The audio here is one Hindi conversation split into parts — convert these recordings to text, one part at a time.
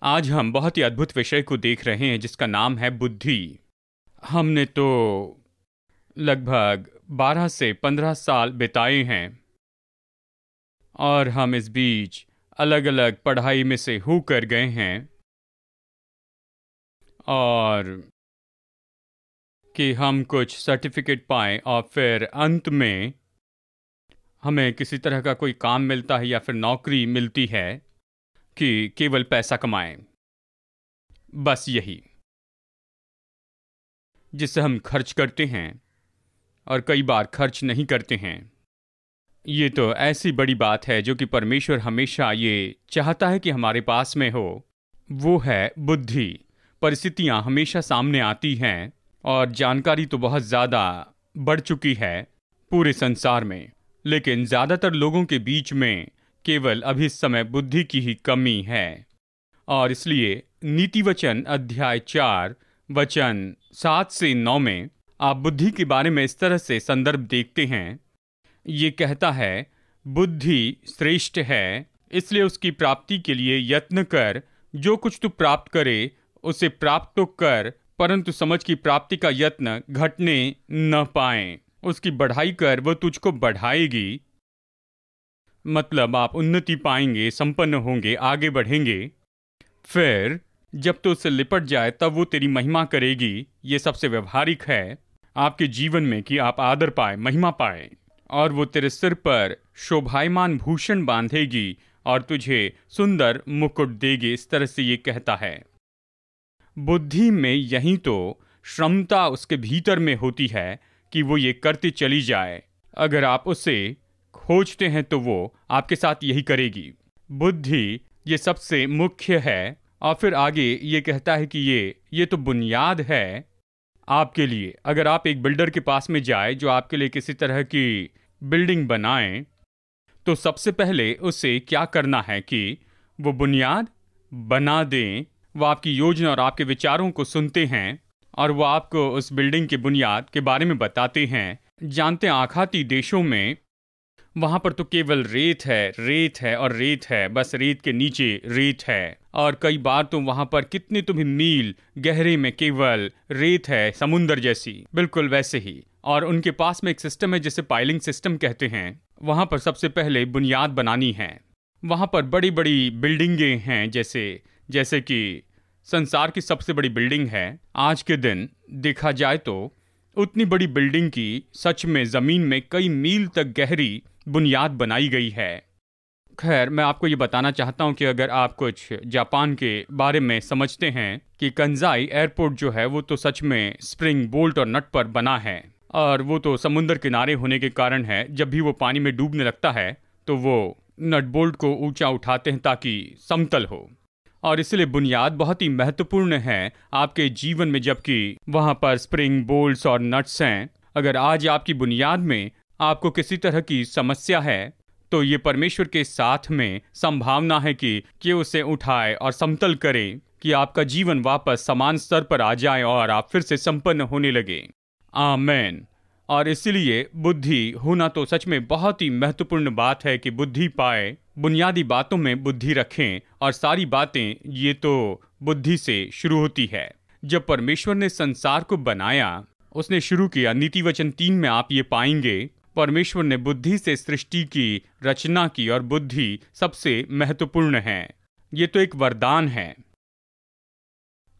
आज हम बहुत ही अद्भुत विषय को देख रहे हैं जिसका नाम है बुद्धि। हमने तो लगभग 12 से 15 साल बिताए हैं और हम इस बीच अलग अलग पढ़ाई में से होकर गए हैं और कि हम कुछ सर्टिफिकेट पाएं और फिर अंत में हमें किसी तरह का कोई काम मिलता है या फिर नौकरी मिलती है कि केवल पैसा कमाएं। बस यही जिससे हम खर्च करते हैं और कई बार खर्च नहीं करते हैं। ये तो ऐसी बड़ी बात है जो कि परमेश्वर हमेशा ये चाहता है कि हमारे पास में हो, वो है बुद्धि। परिस्थितियां हमेशा सामने आती हैं और जानकारी तो बहुत ज़्यादा बढ़ चुकी है पूरे संसार में, लेकिन ज़्यादातर लोगों के बीच में केवल अभी इस समय बुद्धि की ही कमी है। और इसलिए नीति वचन अध्याय 4 वचन 7 से 9 में आप बुद्धि के बारे में इस तरह से संदर्भ देखते हैं। ये कहता है, बुद्धि श्रेष्ठ है, इसलिए उसकी प्राप्ति के लिए यत्न कर। जो कुछ तू प्राप्त करे उसे प्राप्त तो कर, परंतु समझ की प्राप्ति का यत्न घटने न पाए। उसकी बढ़ाई कर, वो तुझको बढ़ाएगी। मतलब आप उन्नति पाएंगे, संपन्न होंगे, आगे बढ़ेंगे। फिर जब तो उससे लिपट जाए तब वो तेरी महिमा करेगी। ये सबसे व्यवहारिक है आपके जीवन में कि आप आदर पाए, महिमा पाए, और वो तेरे सिर पर शोभायमान भूषण बांधेगी और तुझे सुंदर मुकुट देगी। इस तरह से ये कहता है। बुद्धि में यही तो क्षमता उसके भीतर में होती है कि वो ये करती चली जाए। अगर आप उसे खोजते हैं तो वो आपके साथ यही करेगी। बुद्धि ये सबसे मुख्य है। और फिर आगे ये कहता है कि ये तो बुनियाद है आपके लिए। अगर आप एक बिल्डर के पास में जाए जो आपके लिए किसी तरह की बिल्डिंग बनाए, तो सबसे पहले उसे क्या करना है कि वो बुनियाद बना दें। वो आपकी योजना और आपके विचारों को सुनते हैं और वो आपको उस बिल्डिंग की बुनियाद के बारे में बताते हैं। जानते हैं आखाती देशों में वहाँ पर तो केवल रेत है, रेत है और रेत है, बस रेत के नीचे रेत है। और कई बार तो वहाँ पर कितने तुम्हें मील गहरे में केवल रेत है, समुंदर जैसी, बिल्कुल वैसे ही। और उनके पास में एक सिस्टम है जिसे पाइलिंग सिस्टम कहते हैं। वहाँ पर सबसे पहले बुनियाद बनानी है। वहाँ पर बड़ी बड़ी बिल्डिंगें हैं, जैसे कि संसार की सबसे बड़ी बिल्डिंग है आज के दिन देखा जाए तो उतनी बड़ी बिल्डिंग की सच में ज़मीन में कई मील तक गहरी बुनियाद बनाई गई है। खैर, मैं आपको ये बताना चाहता हूँ कि अगर आप कुछ जापान के बारे में समझते हैं कि कंजाई एयरपोर्ट जो है वो तो सच में स्प्रिंग बोल्ट और नट पर बना है, और वो तो समुद्र किनारे होने के कारण है। जब भी वो पानी में डूबने लगता है तो वो नट बोल्ट को ऊंचा उठाते हैं ताकि समतल हो। और इसलिए बुनियाद बहुत ही महत्वपूर्ण है आपके जीवन में, जबकि वहाँ पर स्प्रिंग बोल्ट्स और नट्स हैं। अगर आज आपकी बुनियाद में आपको किसी तरह की समस्या है तो ये परमेश्वर के साथ में संभावना है कि उसे उठाए और समतल करे, कि आपका जीवन वापस समान स्तर पर आ जाए और आप फिर से संपन्न होने लगे। आमेन। और इसलिए बुद्धि होना तो सच में बहुत ही महत्वपूर्ण बात है कि बुद्धि पाए, बुनियादी बातों में बुद्धि रखें। और सारी बातें ये तो बुद्धि से शुरू होती है। जब परमेश्वर ने संसार को बनाया, उसने शुरू किया। नीति वचन 3 में आप ये पाएंगे, परमेश्वर ने बुद्धि से सृष्टि की रचना की और बुद्धि सबसे महत्वपूर्ण है। ये तो एक वरदान है,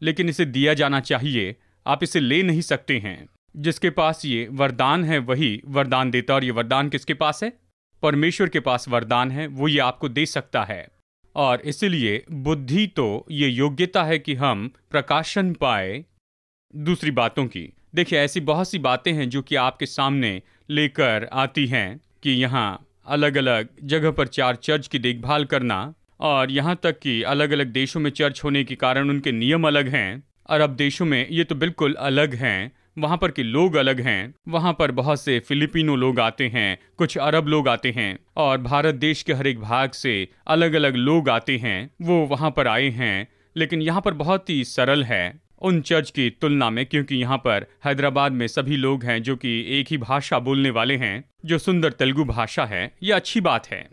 लेकिन इसे दिया जाना चाहिए। आप इसे ले नहीं सकते हैं। जिसके पास ये वरदान है वही वरदान देता। और ये वरदान किसके पास है? परमेश्वर के पास वरदान है, वो ये आपको दे सकता है। और इसलिए बुद्धि तो ये योग्यता है कि हम प्रकाशन पाए दूसरी बातों की। देखिए, ऐसी बहुत सी बातें हैं जो कि आपके सामने लेकर आती हैं कि यहाँ अलग अलग जगह पर 4 चर्च की देखभाल करना, और यहाँ तक कि अलग अलग देशों में चर्च होने के कारण उनके नियम अलग हैं। अरब देशों में ये तो बिल्कुल अलग हैं, वहाँ पर के लोग अलग हैं। वहाँ पर बहुत से फिलिपिनो लोग आते हैं, कुछ अरब लोग आते हैं, और भारत देश के हर एक भाग से अलग अलग लोग आते हैं, वो वहाँ पर आए हैं। लेकिन यहाँ पर बहुत ही सरल है उन चर्च की तुलना में, क्योंकि यहाँ पर हैदराबाद में सभी लोग हैं जो कि एक ही भाषा बोलने वाले हैं, जो सुंदर तेलुगु भाषा है। ये अच्छी बात है।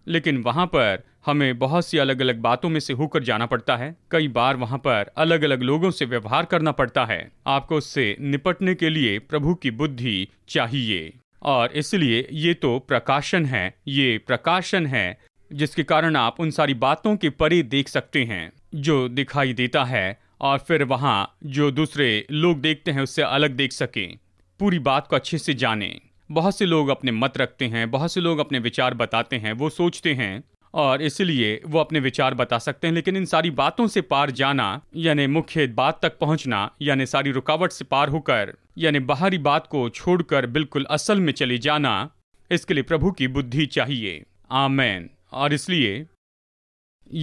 लेकिन वहाँ पर हमें बहुत सी अलग अलग बातों में से होकर जाना पड़ता है। कई बार वहां पर अलग अलग लोगों से व्यवहार करना पड़ता है। आपको उससे निपटने के लिए प्रभु की बुद्धि चाहिए, और इसलिए ये तो प्रकाशन है, ये प्रकाशन है जिसके कारण आप उन सारी बातों के परे देख सकते हैं जो दिखाई देता है, और फिर वहां जो दूसरे लोग देखते हैं उससे अलग देख सकें, पूरी बात को अच्छे से जानें। बहुत से लोग अपने मत रखते हैं, बहुत से लोग अपने विचार बताते हैं, वो सोचते हैं और इसलिए वो अपने विचार बता सकते हैं, लेकिन इन सारी बातों से पार जाना यानी मुख्य बात तक पहुंचना, यानी सारी रुकावट से पार होकर, यानी बाहरी बात को छोड़कर बिल्कुल असल में चले जाना, इसके लिए प्रभु की बुद्धि चाहिए। आमेन। और इसलिए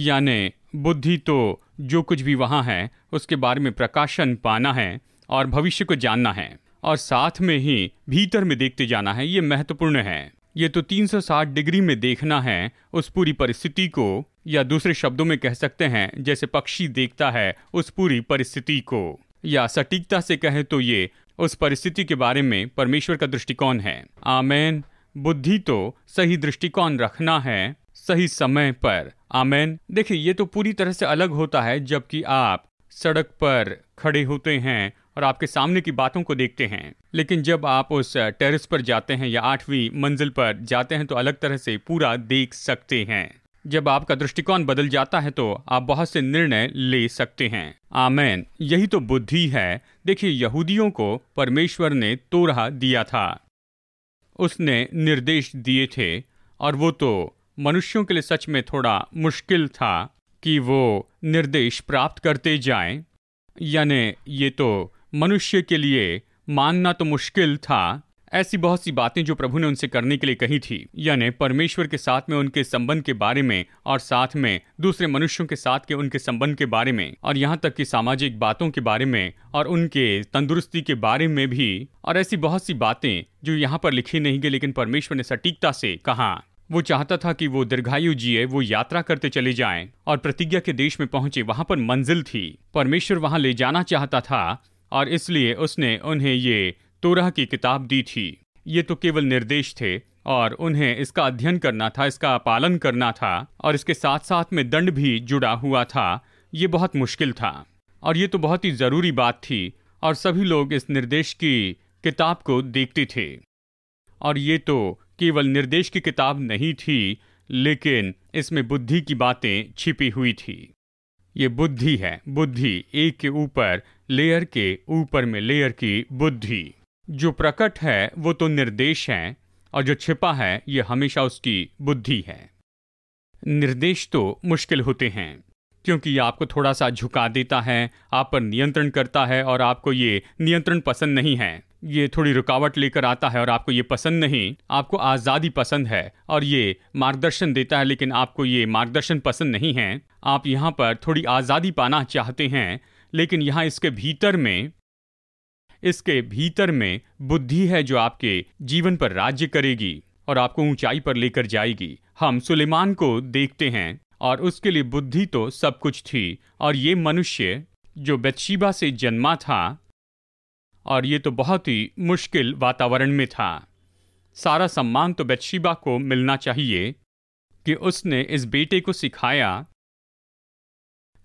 यानी बुद्धि तो जो कुछ भी वहां है उसके बारे में प्रकाशन पाना है और भविष्य को जानना है, और साथ में ही भीतर में देखते जाना है। ये महत्वपूर्ण है। ये तो 360 डिग्री में देखना है उस पूरी परिस्थिति को, या दूसरे शब्दों में कह सकते हैं जैसे पक्षी देखता है उस पूरी परिस्थिति को, या सटीकता से कहे तो ये उस परिस्थिति के बारे में परमेश्वर का दृष्टिकोण है। आमेन। बुद्धि तो सही दृष्टिकोण रखना है सही समय पर। आमेन। देखिए, ये तो पूरी तरह से अलग होता है जबकि आप सड़क पर खड़े होते हैं और आपके सामने की बातों को देखते हैं, लेकिन जब आप उस टेरेस पर जाते हैं या 8वीं मंजिल पर जाते हैं तो अलग तरह से पूरा देख सकते हैं। जब आपका दृष्टिकोण बदल जाता है तो आप बहुत से निर्णय ले सकते हैं। आमेन। यही तो बुद्धि है। देखिए, यहूदियों को परमेश्वर ने तोरह दिया था, उसने निर्देश दिए थे, और वो तो मनुष्यों के लिए सच में थोड़ा मुश्किल था कि वो निर्देश प्राप्त करते जाएं। यानी ये तो मनुष्य के लिए मानना तो मुश्किल था। ऐसी बहुत सी बातें जो प्रभु ने उनसे करने के लिए कही थी, यानी परमेश्वर के साथ में उनके संबंध के बारे में, और साथ में दूसरे मनुष्यों के साथ के उनके संबंध के बारे में, और यहाँ तक कि सामाजिक बातों के बारे में और उनके तंदुरुस्ती के बारे में भी, और ऐसी बहुत सी बातें जो यहाँ पर लिखी नहीं गई, लेकिन परमेश्वर ने सटीकता से कहा। वो चाहता था कि वो दीर्घायु जिए, वो यात्रा करते चले जाएं और प्रतिज्ञा के देश में पहुंचे। वहां पर मंजिल थी, परमेश्वर वहां ले जाना चाहता था, और इसलिए उसने उन्हें ये तोरह की किताब दी थी। ये तो केवल निर्देश थे और उन्हें इसका अध्ययन करना था, इसका पालन करना था, और इसके साथ साथ में दंड भी जुड़ा हुआ था। ये बहुत मुश्किल था और ये तो बहुत ही जरूरी बात थी, और सभी लोग इस निर्देश की किताब को देखते थे। और ये तो केवल निर्देश की किताब नहीं थी, लेकिन इसमें बुद्धि की बातें छिपी हुई थी। ये बुद्धि है, बुद्धि, एक के ऊपर लेयर के ऊपर में लेयर की बुद्धि। जो प्रकट है वो तो निर्देश है, और जो छिपा है ये हमेशा उसकी बुद्धि है। निर्देश तो मुश्किल होते हैं क्योंकि ये आपको थोड़ा सा झुका देता है, आप पर नियंत्रण करता है, और आपको ये नियंत्रण पसंद नहीं है। ये थोड़ी रुकावट लेकर आता है और आपको ये पसंद नहीं। आपको आज़ादी पसंद है और ये मार्गदर्शन देता है, लेकिन आपको ये मार्गदर्शन पसंद नहीं है। आप यहाँ पर थोड़ी आज़ादी पाना चाहते हैं, लेकिन यहाँ इसके भीतर में बुद्धि है जो आपके जीवन पर राज्य करेगी और आपको ऊंचाई पर लेकर जाएगी। हम सुलेमान को देखते हैं और उसके लिए बुद्धि तो सब कुछ थी, और ये मनुष्य जो बत्शीबा से जन्मा था, और ये तो बहुत ही मुश्किल वातावरण में था। सारा सम्मान तो बत्शीबा को मिलना चाहिए कि उसने इस बेटे को सिखाया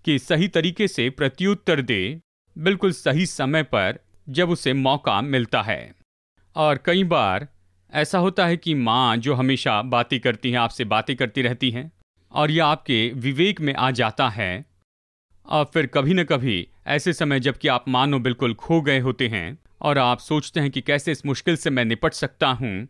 कि सही तरीके से प्रत्युत्तर दे, बिल्कुल सही समय पर जब उसे मौका मिलता है। और कई बार ऐसा होता है कि माँ जो हमेशा बातें करती हैं, आपसे बातें करती रहती हैं, और यह आपके विवेक में आ जाता है, और फिर कभी न कभी ऐसे समय जबकि आप मानो बिल्कुल खो गए होते हैं और आप सोचते हैं कि कैसे इस मुश्किल से मैं निपट सकता हूँ,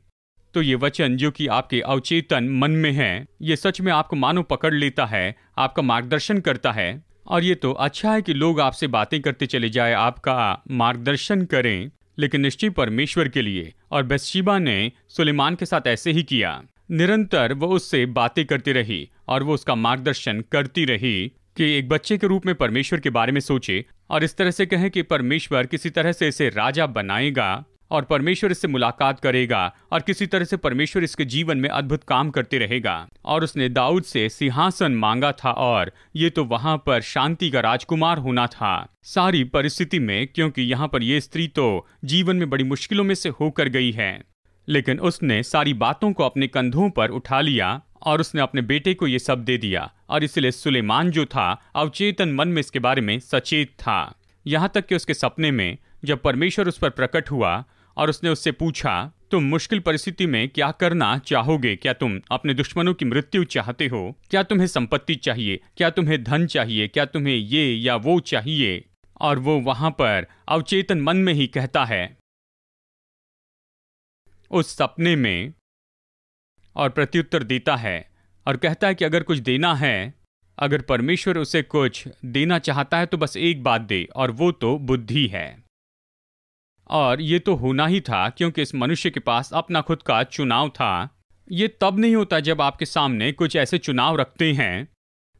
तो ये वचन जो कि आपके अवचेतन मन में है, ये सच में आपको मानो पकड़ लेता है, आपका मार्गदर्शन करता है। और ये तो अच्छा है कि लोग आपसे बातें करते चले जाए, आपका मार्गदर्शन करें, लेकिन निश्चय परमेश्वर के लिए। और बत्शीबा ने सुलेमान के साथ ऐसे ही किया। निरंतर वो उससे बातें करती रही और वो उसका मार्गदर्शन करती रही कि एक बच्चे के रूप में परमेश्वर के बारे में सोचे, और इस तरह से कहें कि परमेश्वर किसी तरह से इसे राजा बनाएगा और परमेश्वर इससे मुलाकात करेगा, और किसी तरह से परमेश्वर इसके जीवन में अद्भुत काम करते रहेगा। और उसने दाऊद से सिंहासन मांगा था, और ये तो वहां पर शांति का राजकुमार होना था सारी परिस्थिति में, क्योंकि यहाँ पर ये स्त्री तो जीवन में बड़ी मुश्किलों में से होकर गई है, लेकिन उसने सारी बातों को अपने कंधों पर उठा लिया और उसने अपने बेटे को ये सब दे दिया। और इसलिए सुलेमान जो था अवचेतन मन में इसके बारे में सचेत था। यहाँ तक कि उसके सपने में जब परमेश्वर उस पर प्रकट हुआ और उसने उससे पूछा, तुम मुश्किल परिस्थिति में क्या करना चाहोगे? क्या तुम अपने दुश्मनों की मृत्यु चाहते हो? क्या तुम्हें संपत्ति चाहिए? क्या तुम्हें धन चाहिए? क्या तुम्हें ये या वो चाहिए? और वो वहां पर अवचेतन मन में ही कहता है उस सपने में, और प्रत्युत्तर देता है और कहता है कि अगर कुछ देना है, अगर परमेश्वर उसे कुछ देना चाहता है तो बस एक बात दे, और वो तो बुद्धि है। और ये तो होना ही था, क्योंकि इस मनुष्य के पास अपना खुद का चुनाव था। ये तब नहीं होता जब आपके सामने कुछ ऐसे चुनाव रखते हैं।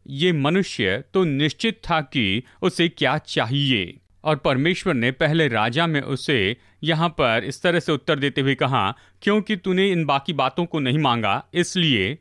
ये मनुष्य तो निश्चित था कि उसे क्या चाहिए, और परमेश्वर ने पहले राजा में उसे यहाँ पर इस तरह से उत्तर देते हुए कहा, क्योंकि तूने इन बाकी बातों को नहीं मांगा, इसलिए,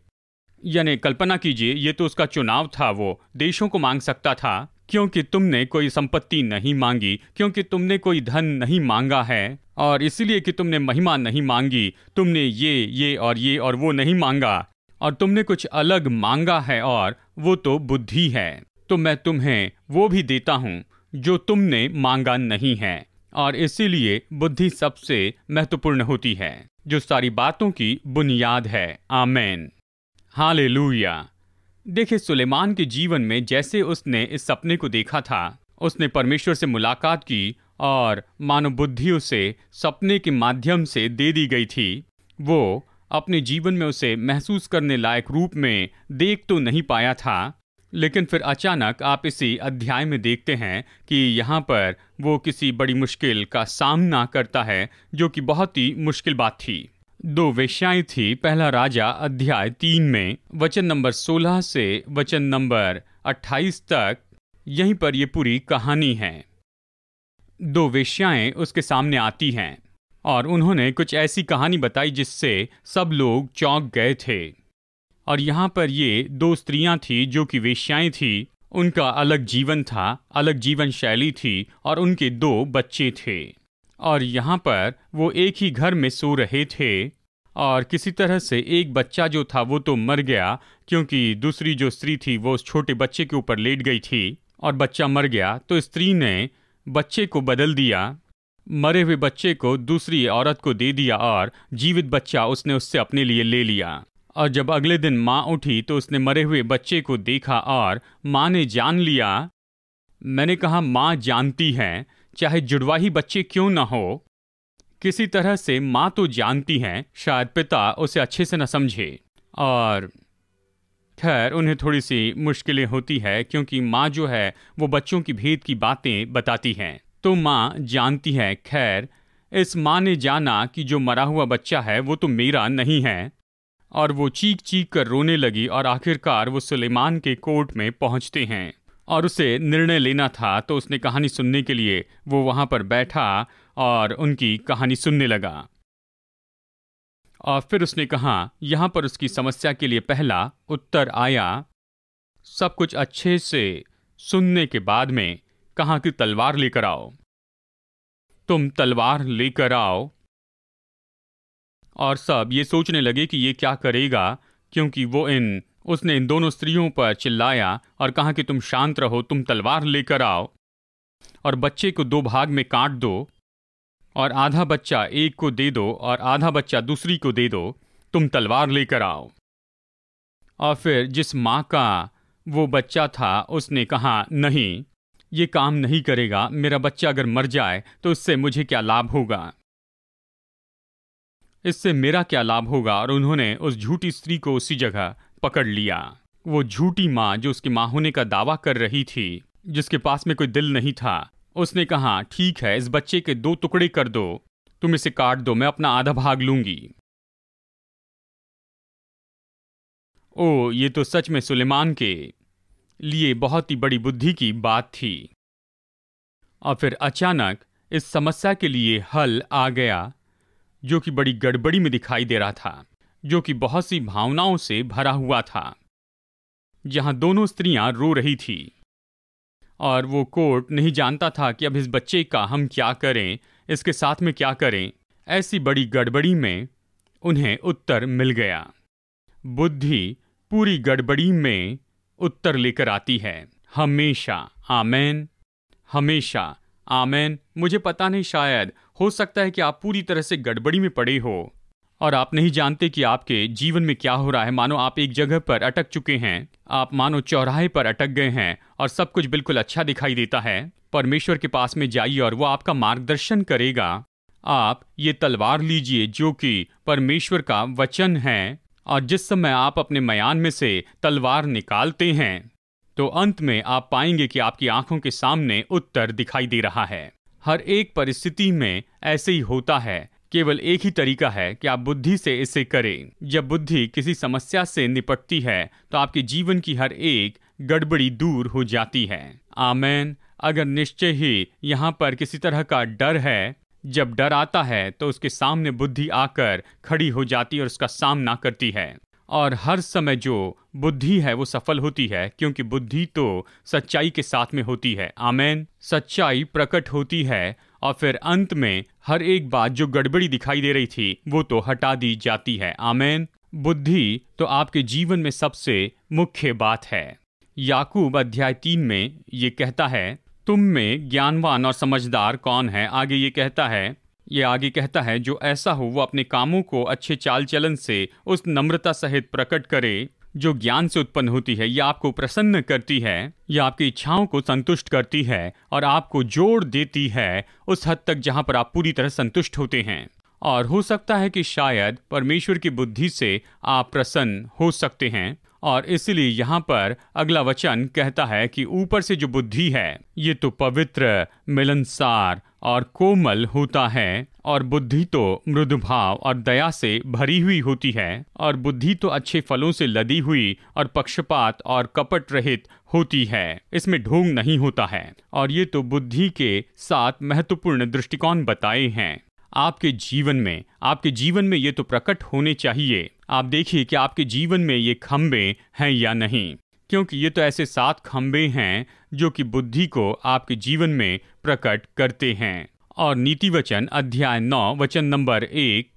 यानी कल्पना कीजिए, ये तो उसका चुनाव था, वो देशों को मांग सकता था, क्योंकि तुमने कोई संपत्ति नहीं मांगी, क्योंकि तुमने कोई धन नहीं मांगा है, और इसलिए कि तुमने महिमा नहीं मांगी, तुमने ये और वो नहीं मांगा, और तुमने कुछ अलग मांगा है, और वो तो बुद्धि है। तो मैं तुम्हें वो भी देता हूँ जो तुमने मांगा नहीं है। और इसीलिए बुद्धि सबसे महत्वपूर्ण होती है, जो सारी बातों की बुनियाद है। आमीन, हालेलुया। देखिए, सुलेमान के जीवन में जैसे उसने इस सपने को देखा था, उसने परमेश्वर से मुलाकात की, और मानव बुद्धि उसे सपने के माध्यम से दे दी गई थी। वो अपने जीवन में उसे महसूस करने लायक रूप में देख तो नहीं पाया था, लेकिन फिर अचानक आप इसी अध्याय में देखते हैं कि यहाँ पर वो किसी बड़ी मुश्किल का सामना करता है, जो कि बहुत ही मुश्किल बात थी। 2 वेश्याएं थी। पहला राजा अध्याय 3 में वचन नंबर 16 से वचन नंबर 28 तक, यहीं पर ये पूरी कहानी है। 2 वेश्याएं उसके सामने आती हैं और उन्होंने कुछ ऐसी कहानी बताई जिससे सब लोग चौंक गए थे। और यहाँ पर ये 2 स्त्रियां थी जो कि वेश्याएं थी। उनका अलग जीवन था, अलग जीवन शैली थी, और उनके 2 बच्चे थे। और यहाँ पर वो एक ही घर में सो रहे थे, और किसी तरह से एक बच्चा जो था वो तो मर गया, क्योंकि दूसरी जो स्त्री थी वो उस छोटे बच्चे के ऊपर लेट गई थी, और बच्चा मर गया। तो स्त्री ने बच्चे को बदल दिया, मरे हुए बच्चे को दूसरी औरत को दे दिया, और जीवित बच्चा उसने उससे अपने लिए ले लिया। और जब अगले दिन माँ उठी तो उसने मरे हुए बच्चे को देखा, और माँ ने जान लिया। मैंने कहा, माँ जानती है, चाहे जुड़वा ही बच्चे क्यों ना हो, किसी तरह से माँ तो जानती है, शायद पिता उसे अच्छे से न समझे। और खैर, उन्हें थोड़ी सी मुश्किलें होती है, क्योंकि माँ जो है वो बच्चों की भेद की बातें बताती हैं, तो माँ जानती है। खैर, इस माँ ने जाना कि जो मरा हुआ बच्चा है वो तो मेरा नहीं है, और वो चीख चीख कर रोने लगी। और आखिरकार वो सुलेमान के कोर्ट में पहुंचते हैं, और उसे निर्णय लेना था, तो उसने कहानी सुनने के लिए वो वहां पर बैठा और उनकी कहानी सुनने लगा। और फिर उसने कहा, यहाँ पर उसकी समस्या के लिए पहला उत्तर आया। सब कुछ अच्छे से सुनने के बाद में कहा कि तलवार लेकर आओ, तुम तलवार लेकर आओ। और सब ये सोचने लगे कि ये क्या करेगा, क्योंकि उसने इन दोनों स्त्रियों पर चिल्लाया और कहा कि तुम शांत रहो, तुम तलवार लेकर आओ, और बच्चे को 2 भाग में काट दो, और आधा बच्चा एक को दे दो और आधा बच्चा दूसरी को दे दो, तुम तलवार लेकर आओ। और फिर जिस माँ का वो बच्चा था उसने कहा, नहीं, ये काम नहीं करेगा, मेरा बच्चा अगर मर जाए तो इससे मुझे क्या लाभ होगा, इससे मेरा क्या लाभ होगा। और उन्होंने उस झूठी स्त्री को उसी जगह पकड़ लिया। वो झूठी माँ जो उसकी माँ होने का दावा कर रही थी, जिसके पास में कोई दिल नहीं था, उसने कहा, ठीक है, इस बच्चे के 2 टुकड़े कर दो, तुम इसे काट दो, मैं अपना आधा भाग लूंगी। ओ, ये तो सच में सुलेमान के लिए बहुत ही बड़ी बुद्धि की बात थी। और फिर अचानक इस समस्या के लिए हल आ गया, जो कि बड़ी गड़बड़ी में दिखाई दे रहा था, जो कि बहुत सी भावनाओं से भरा हुआ था, जहां दोनों स्त्रियां रो रही थी, और वो कोर्ट नहीं जानता था कि अब इस बच्चे का हम क्या करें, इसके साथ में क्या करें। ऐसी बड़ी गड़बड़ी में उन्हें उत्तर मिल गया। बुद्धि पूरी गड़बड़ी में उत्तर लेकर आती है। हमेशा। आमेन। हमेशा। आमेन। मुझे पता नहीं, शायद हो सकता है कि आप पूरी तरह से गड़बड़ी में पड़े हो और आप नहीं जानते कि आपके जीवन में क्या हो रहा है। मानो आप एक जगह पर अटक चुके हैं, आप मानो चौराहे पर अटक गए हैं और सब कुछ बिल्कुल अच्छा दिखाई देता है। परमेश्वर के पास में जाइए और वो आपका मार्गदर्शन करेगा। आप ये तलवार लीजिए जो कि परमेश्वर का वचन है, और जिस समय आप अपने मयान में से तलवार निकालते हैं तो अंत में आप पाएंगे कि आपकी आंखों के सामने उत्तर दिखाई दे रहा है। हर एक परिस्थिति में ऐसे ही होता है। केवल एक ही तरीका है कि आप बुद्धि से इसे करें। जब बुद्धि किसी समस्या से निपटती है तो आपके जीवन की हर एक गड़बड़ी दूर हो जाती है। आमेन। अगर निश्चय ही यहाँ पर किसी तरह का डर है, जब डर आता है तो उसके सामने बुद्धि आकर खड़ी हो जाती है और उसका सामना करती है। और हर समय जो बुद्धि है वो सफल होती है, क्योंकि बुद्धि तो सच्चाई के साथ में होती है। आमेन। सच्चाई प्रकट होती है और फिर अंत में हर एक बात जो गड़बड़ी दिखाई दे रही थी वो तो हटा दी जाती है। आमेन। बुद्धि तो आपके जीवन में सबसे मुख्य बात है। याकूब अध्याय 3 में ये कहता है, तुम में ज्ञानवान और समझदार कौन है? ये आगे कहता है, जो ऐसा हो वो अपने कामों को अच्छे चाल चलन से उस नम्रता सहित प्रकट करे जो ज्ञान से उत्पन्न होती है। यह आपको प्रसन्न करती है, यह आपकी इच्छाओं को संतुष्ट करती है और आपको जोड़ देती है उस हद तक जहां पर आप पूरी तरह संतुष्ट होते हैं। और हो सकता है कि शायद परमेश्वर की बुद्धि से आप प्रसन्न हो सकते हैं, और इसलिए यहाँ पर अगला वचन कहता है कि ऊपर से जो बुद्धि है ये तो पवित्र, मिलनसार और कोमल होता है, और बुद्धि तो मृदुभाव और दया से भरी हुई होती है, और बुद्धि तो अच्छे फलों से लदी हुई और पक्षपात और कपट रहित होती है। इसमें ढोंग नहीं होता है। और ये तो बुद्धि के 7 महत्वपूर्ण दृष्टिकोण बताए हैं। आपके जीवन में ये तो प्रकट होने चाहिए। आप देखिए कि आपके जीवन में ये खंबे हैं या नहीं, क्योंकि ये तो ऐसे 7 खंबे हैं जो कि बुद्धि को आपके जीवन में प्रकट करते हैं। और नीति वचन अध्याय 9 वचन नंबर 1,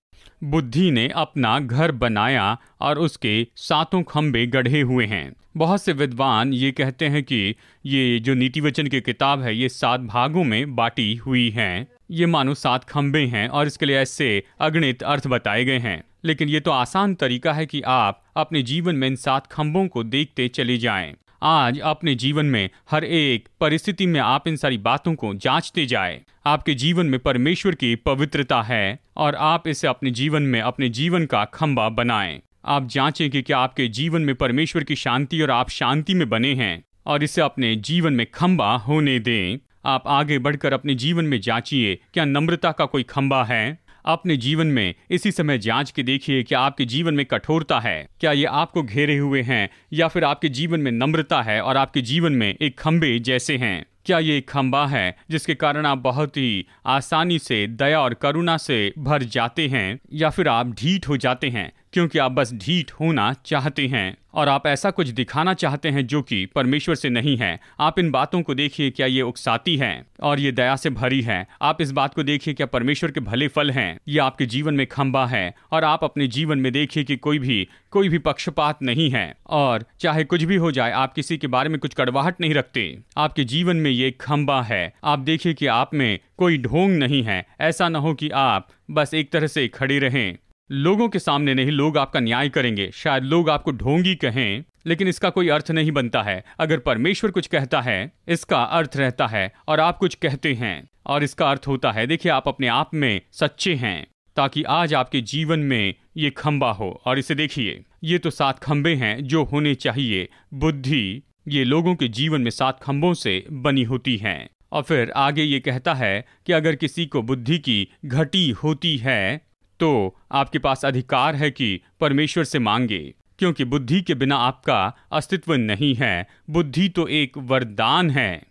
बुद्धि ने अपना घर बनाया और उसके 7 खंबे गढ़े हुए हैं। बहुत से विद्वान ये कहते हैं कि ये जो नीति वचन की किताब है ये 7 भागों में बांटी हुई है। ये मानो 7 खंबे हैं और इसके लिए ऐसे अगणित अर्थ बताए गए हैं। लेकिन ये तो आसान तरीका है कि आप अपने जीवन में इन 7 खंबों को देखते चले जाएं। आज अपने जीवन में हर एक परिस्थिति में आप इन सारी बातों को जांचते जाएं। आपके जीवन में परमेश्वर की पवित्रता है और आप इसे अपने जीवन का खंबा बनाएं। आप जांचें कि क्या आपके जीवन में परमेश्वर की शांति और आप शांति में बने हैं, और इसे अपने जीवन में खंबा होने दें। आप आगे बढ़कर अपने जीवन में जांचिए, क्या नम्रता का कोई खंबा है? अपने जीवन में इसी समय जांच के देखिए क्या आपके जीवन में कठोरता है, क्या ये आपको घेरे हुए हैं, या फिर आपके जीवन में नम्रता है और आपके जीवन में एक खंबे जैसे हैं। क्या ये एक खंबा है जिसके कारण आप बहुत ही आसानी से दया और करुणा से भर जाते हैं, या फिर आप ढीठ हो जाते हैं क्योंकि आप बस ढीठ होना चाहते हैं और आप ऐसा कुछ दिखाना चाहते हैं जो कि परमेश्वर से नहीं है। आप इन बातों को देखिए, क्या ये उकसाती है और ये दया से भरी है। आप इस बात को देखिए, क्या परमेश्वर के भले फल हैं, ये आपके जीवन में खंबा है। और आप अपने जीवन में देखिए कि कोई भी पक्षपात नहीं है, और चाहे कुछ भी हो जाए आप किसी के बारे में कुछ कड़वाहट नहीं रखते। आपके जीवन में ये खंबा है। आप देखिए कि आप में कोई ढोंग नहीं है। ऐसा ना हो कि आप बस एक तरह से खड़े रहें। लोगों के सामने नहीं, लोग आपका न्याय करेंगे, शायद लोग आपको ढोंगी कहें, लेकिन इसका कोई अर्थ नहीं बनता है। अगर परमेश्वर कुछ कहता है इसका अर्थ रहता है, और आप कुछ कहते हैं और इसका अर्थ होता है। देखिए, आप अपने आप में सच्चे हैं ताकि आज आपके जीवन में ये खंबा हो। और इसे देखिए, ये तो 7 खंबे हैं जो होने चाहिए। बुद्धि ये लोगों के जीवन में 7 खंबों से बनी होती है। और फिर आगे ये कहता है कि अगर किसी को बुद्धि की घटी होती है तो आपके पास अधिकार है कि परमेश्वर से मांगे, क्योंकि बुद्धि के बिना आपका अस्तित्व नहीं है। बुद्धि तो एक वरदान है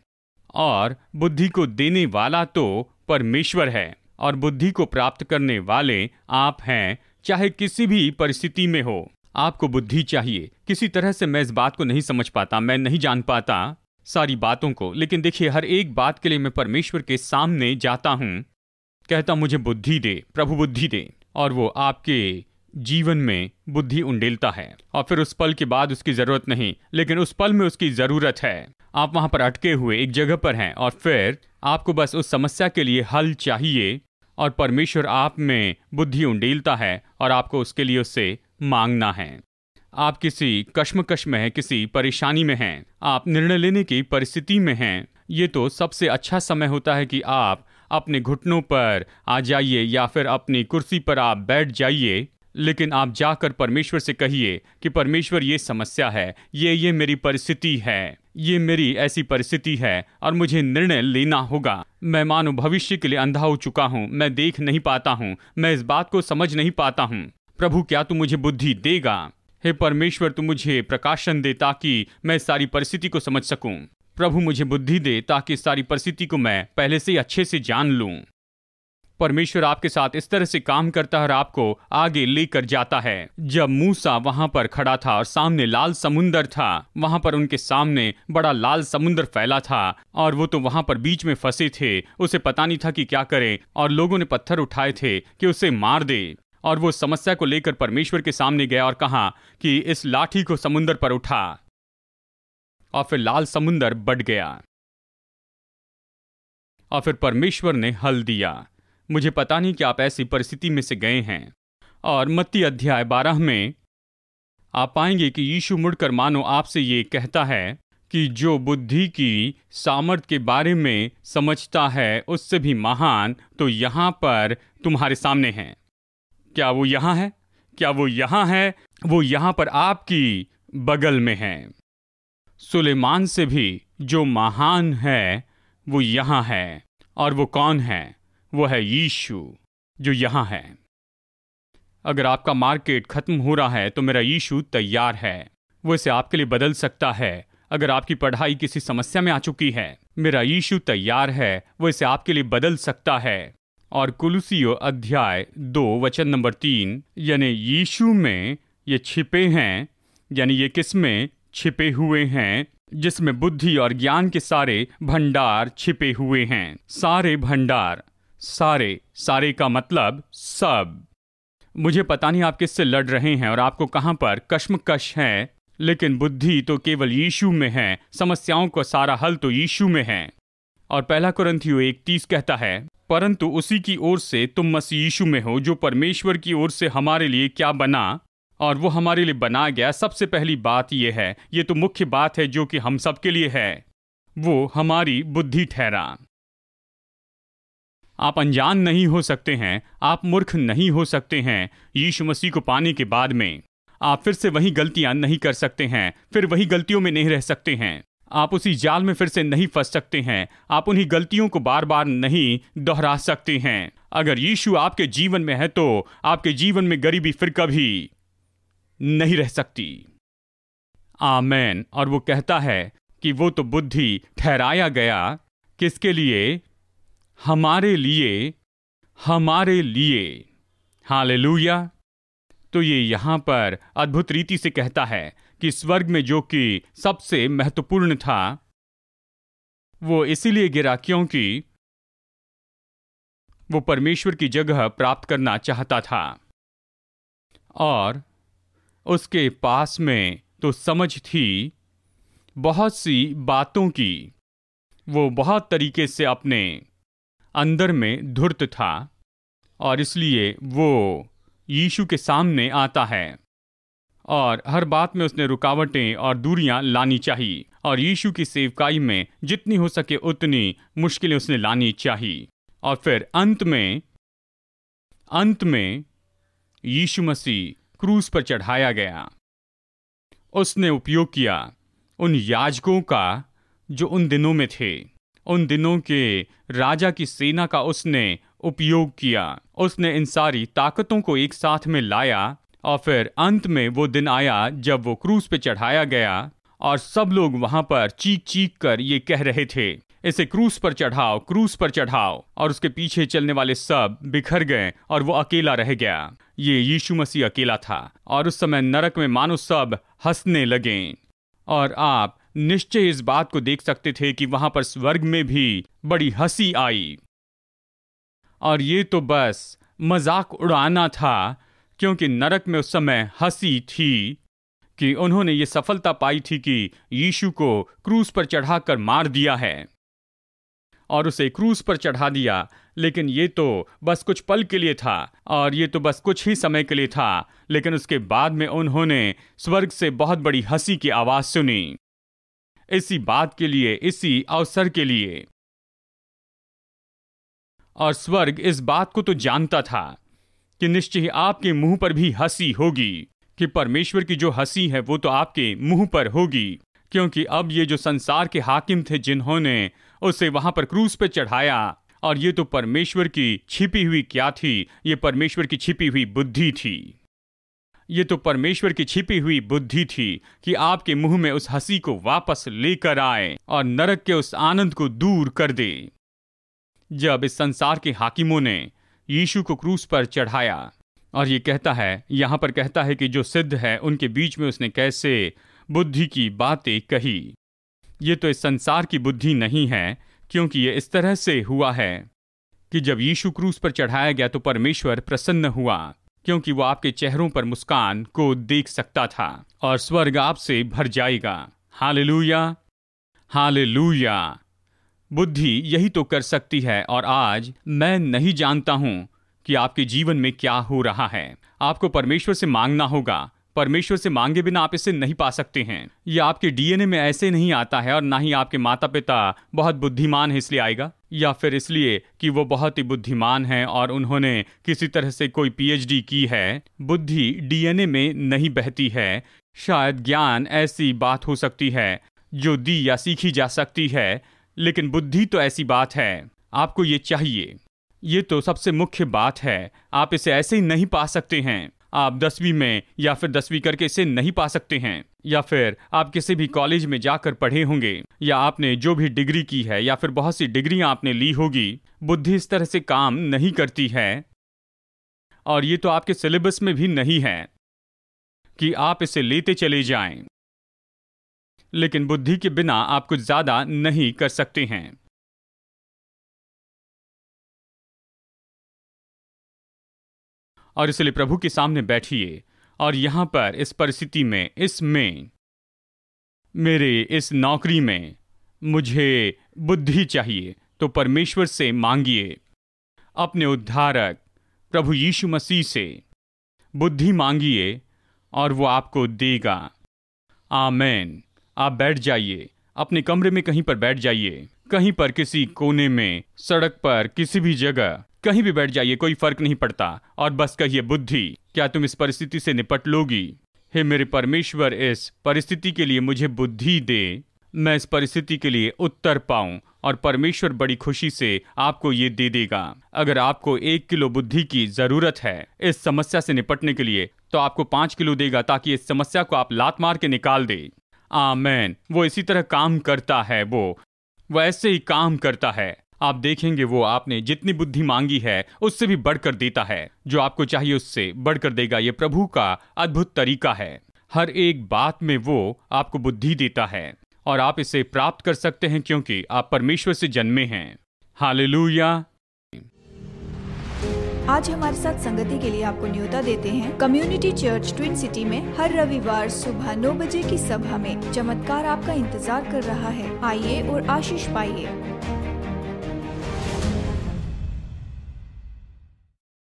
और बुद्धि को देने वाला तो परमेश्वर है, और बुद्धि को प्राप्त करने वाले आप हैं। चाहे किसी भी परिस्थिति में हो, आपको बुद्धि चाहिए। किसी तरह से मैं इस बात को नहीं समझ पाता, मैं नहीं जान पाता सारी बातों को, लेकिन देखिए, हर एक बात के लिए मैं परमेश्वर के सामने जाता हूँ, कहता मुझे बुद्धि दे प्रभु, बुद्धि दे, और वो आपके जीवन में बुद्धि उंडेलता है और फिर उस पल के बाद उसकी ज़रूरत नहीं, लेकिन उस पल में उसकी ज़रूरत है। आप वहाँ पर अटके हुए एक जगह पर हैं और फिर आपको बस उस समस्या के लिए हल चाहिए और परमेश्वर आप में बुद्धि उंडेलता है और आपको उसके लिए उससे मांगना है। आप किसी कश्मकश में हैं, किसी परेशानी में हैं, आप निर्णय लेने की परिस्थिति में हैं, ये तो सबसे अच्छा समय होता है कि आप अपने घुटनों पर आ जाइए या फिर अपनी कुर्सी पर आप बैठ जाइए, लेकिन आप जाकर परमेश्वर से कहिए कि परमेश्वर ये समस्या है, ये मेरी परिस्थिति है, ये मेरी ऐसी परिस्थिति है और मुझे निर्णय लेना होगा। मैं मानो भविष्य के लिए अंधा हो चुका हूँ, मैं देख नहीं पाता हूँ, मैं इस बात को समझ नहीं पाता हूँ। प्रभु क्या तू मुझे बुद्धि देगा? हे परमेश्वर तू मुझे प्रकाशन दे ताकि मैं इस सारी परिस्थिति को समझ सकूं। प्रभु मुझे बुद्धि दे ताकि इस सारी परिस्थिति को मैं पहले से ही अच्छे से जान लूं। परमेश्वर आपके साथ इस तरह से काम करता है और आपको आगे लेकर जाता है। जब मूसा वहां पर खड़ा था और सामने लाल समुंदर था, वहां पर उनके सामने बड़ा लाल समुंदर फैला था और वो तो वहां पर बीच में फंसे थे। उसे पता नहीं था कि क्या करें और लोगों ने पत्थर उठाए थे कि उसे मार दे। और वो समस्या को लेकर परमेश्वर के सामने गया और कहा कि इस लाठी को समुंदर पर उठा, और फिर लाल समुंदर बढ़ गया और फिर परमेश्वर ने हल दिया। मुझे पता नहीं कि आप ऐसी परिस्थिति में से गए हैं। और मत्ती अध्याय 12 में आप पाएंगे कि यीशु मुड़कर मानो आपसे ये कहता है कि जो बुद्धि की सामर्थ के बारे में समझता है उससे भी महान तो यहाँ पर तुम्हारे सामने है। क्या वो यहाँ है? क्या वो यहाँ है? वो यहाँ पर आपकी बगल में है। सुलेमान से भी जो महान है वो यहाँ है। और वो कौन है? वो है यीशु जो यहाँ है। अगर आपका मार्केट खत्म हो रहा है तो मेरा यीशु तैयार है, वो इसे आपके लिए बदल सकता है। अगर आपकी पढ़ाई किसी समस्या में आ चुकी है, मेरा यीशु तैयार है, वो इसे आपके लिए बदल सकता है। और कुलुसियों अध्याय 2 वचन नंबर 3, यानी यीशु में ये छिपे हैं, यानी ये किस में छिपे हुए हैं? जिसमें बुद्धि और ज्ञान के सारे भंडार छिपे हुए हैं। सारे भंडार, सारे का मतलब सब। मुझे पता नहीं आप किससे लड़ रहे हैं और आपको कहां पर कश्मकश है, लेकिन बुद्धि तो केवल यीशु में है। समस्याओं का सारा हल तो यीशु में है। और पहला कुरिन्थियों 1:30 कहता है, परंतु उसी की ओर से तुम मसीह यीशु में हो, जो परमेश्वर की ओर से हमारे लिए क्या बना और वो हमारे लिए बना गया। सबसे पहली बात यह है, ये तो मुख्य बात है जो कि हम सबके लिए है, वो हमारी बुद्धि ठहरा। आप अनजान नहीं हो सकते हैं, आप मूर्ख नहीं हो सकते हैं। यीशु मसीह को पाने के बाद में आप फिर से वही गलतियां नहीं कर सकते हैं, फिर वही गलतियों में नहीं रह सकते हैं। आप उसी जाल में फिर से नहीं फंस सकते हैं। आप उन्हीं गलतियों को बार बार नहीं दोहरा सकते हैं। अगर यीशु आपके जीवन में है तो आपके जीवन में गरीबी फिर कभी नहीं रह सकती। आमेन। और वो कहता है कि वो तो बुद्धि ठहराया गया किसके लिए? हमारे लिए, हमारे लिए। हालेलुया। तो ये यहाँ पर अद्भुत रीति से कहता है कि स्वर्ग में जो कि सबसे महत्वपूर्ण था, वो इसीलिए गिरा क्योंकि वो परमेश्वर की जगह प्राप्त करना चाहता था। और उसके पास में तो समझ थी बहुत सी बातों की, वो बहुत तरीके से अपने अंदर में धूर्त था और इसलिए वो यीशु के सामने आता है और हर बात में उसने रुकावटें और दूरियां लानी चाहिए और यीशु की सेवकाई में जितनी हो सके उतनी मुश्किलें उसने लानी चाहिए। और फिर अंत में यीशु मसीह क्रूस पर चढ़ाया गया। उसने उपयोग किया उन याजकों का जो उन दिनों में थे, उन दिनों के राजा की सेना का उसने उपयोग किया। उसने इन सारी ताकतों को एक साथ में लाया और फिर अंत में वो दिन आया जब वो क्रूस पे चढ़ाया गया और सब लोग वहां पर चीख चीख कर ये कह रहे थे, इसे क्रूस पर चढ़ाओ, क्रूस पर चढ़ाओ। और उसके पीछे चलने वाले सब बिखर गए और वो अकेला रह गया। ये यीशु मसीह अकेला था और उस समय नरक में मानो सब हंसने लगे। और आप निश्चय इस बात को देख सकते थे कि वहां पर स्वर्ग में भी बड़ी हंसी आई। और ये तो बस मजाक उड़ाना था क्योंकि नरक में उस समय हंसी थी कि उन्होंने ये सफलता पाई थी कि यीशु को क्रूस पर चढ़ाकर मार दिया है और उसे क्रूस पर चढ़ा दिया। लेकिन ये तो बस कुछ पल के लिए था और ये तो बस कुछ ही समय के लिए था। लेकिन उसके बाद में उन्होंने स्वर्ग से बहुत बड़ी हंसी की आवाज सुनी, इसी बात के लिए, इसी अवसर के लिए। और स्वर्ग इस बात को तो जानता था कि निश्चय ही आपके मुंह पर भी हंसी होगी, कि परमेश्वर की जो हंसी है वो तो आपके मुंह पर होगी। क्योंकि अब ये जो संसार के हाकिम थे जिन्होंने उसे वहां पर क्रूस पे चढ़ाया, और ये तो परमेश्वर की छिपी हुई क्या थी, ये परमेश्वर की छिपी हुई बुद्धि थी। ये तो परमेश्वर की छिपी हुई बुद्धि थी कि आपके मुंह में उस हंसी को वापस लेकर आए और नरक के उस आनंद को दूर कर दे। जब इस संसार के हाकिमों ने यीशु को क्रूस पर चढ़ाया, और ये कहता है, यहां पर कहता है कि जो सिद्ध है उनके बीच में उसने कैसे बुद्धि की बातें कही। ये तो इस संसार की बुद्धि नहीं है, क्योंकि ये इस तरह से हुआ है कि जब यीशु क्रूस पर चढ़ाया गया तो परमेश्वर प्रसन्न हुआ, क्योंकि वो आपके चेहरों पर मुस्कान को देख सकता था और स्वर्ग आपसे भर जाएगा। Hallelujah, hallelujah. बुद्धि यही तो कर सकती है। और आज मैं नहीं जानता हूं कि आपके जीवन में क्या हो रहा है। आपको परमेश्वर से मांगना होगा। परमेश्वर से मांगे बिना आप इसे नहीं पा सकते हैं। यह आपके डीएनए में ऐसे नहीं आता है, और ना ही आपके माता पिता बहुत बुद्धिमान है इसलिए आएगा, या फिर इसलिए कि वो बहुत ही बुद्धिमान हैं और उन्होंने किसी तरह से कोई पीएचडी की है। बुद्धि डीएनए में नहीं बहती है। शायद ज्ञान ऐसी बात हो सकती है जो दी या सीखी जा सकती है, लेकिन बुद्धि तो ऐसी बात है, आपको ये चाहिए। ये तो सबसे मुख्य बात है। आप इसे ऐसे ही नहीं पा सकते हैं। आप 10वीं में या फिर 10वीं करके इसे नहीं पा सकते हैं, या फिर आप किसी भी कॉलेज में जाकर पढ़े होंगे, या आपने जो भी डिग्री की है, या फिर बहुत सी डिग्रियां आपने ली होगी। बुद्धि इस तरह से काम नहीं करती है, और ये तो आपके सिलेबस में भी नहीं है कि आप इसे लेते चले जाएं। लेकिन बुद्धि के बिना आप कुछ ज्यादा नहीं कर सकते हैं। और इसलिए प्रभु के सामने बैठिए, और यहां पर इस परिस्थिति में, इसमें, मेरे इस नौकरी में मुझे बुद्धि चाहिए, तो परमेश्वर से मांगिए। अपने उद्धारक प्रभु यीशु मसीह से बुद्धि मांगिए और वो आपको देगा। आमीन। आप बैठ जाइए, अपने कमरे में कहीं पर बैठ जाइए, कहीं पर किसी कोने में, सड़क पर, किसी भी जगह, कहीं भी बैठ जाइए, कोई फर्क नहीं पड़ता। और बस कहिए, बुद्धि, क्या तुम इस परिस्थिति से निपट लोगी? हे मेरे परमेश्वर, इस परिस्थिति के लिए मुझे बुद्धि दे, मैं इस परिस्थिति के लिए उत्तर पाऊं। और परमेश्वर बड़ी खुशी से आपको ये दे देगा। अगर आपको 1 किलो बुद्धि की जरूरत है इस समस्या से निपटने के लिए, तो आपको 5 किलो देगा, ताकि इस समस्या को आप लात मार के निकाल दे। आमीन। वो इसी तरह काम करता है, वो ऐसे ही काम करता है। आप देखेंगे वो आपने जितनी बुद्धि मांगी है उससे भी बढ़कर देता है। जो आपको चाहिए उससे बढ़कर देगा। ये प्रभु का अद्भुत तरीका है। हर एक बात में वो आपको बुद्धि देता है, और आप इसे प्राप्त कर सकते हैं क्योंकि आप परमेश्वर से जन्मे हैं। हालेलुया। आज हमारे साथ संगति के लिए आपको न्योता देते हैं कम्युनिटी चर्च ट्विन सिटी में हर रविवार सुबह 9 बजे की सभा में। चमत्कार आपका इंतजार कर रहा है। आइए और आशीष पाइए।